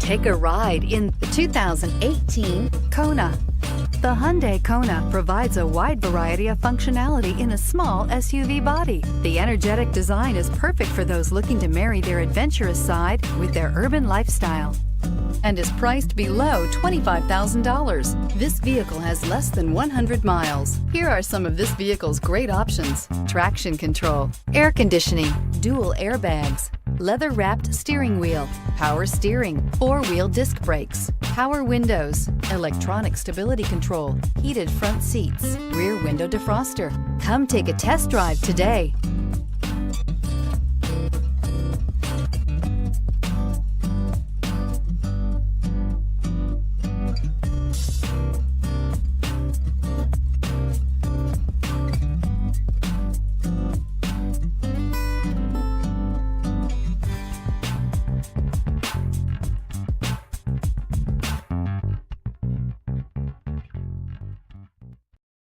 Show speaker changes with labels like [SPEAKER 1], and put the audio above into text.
[SPEAKER 1] Take a ride in the 2018 Kona. The Hyundai Kona provides a wide variety of functionality in a small SUV body. The energetic design is perfect for those looking to marry their adventurous side with their urban lifestyle and is priced below $25,000. This vehicle has less than 100 miles. Here are some of this vehicle's great options: traction control, air conditioning, dual airbags, leather-wrapped steering wheel, power steering, four-wheel disc brakes, power windows, electronic stability control, heated front seats, rear window defroster. Come take a test drive today.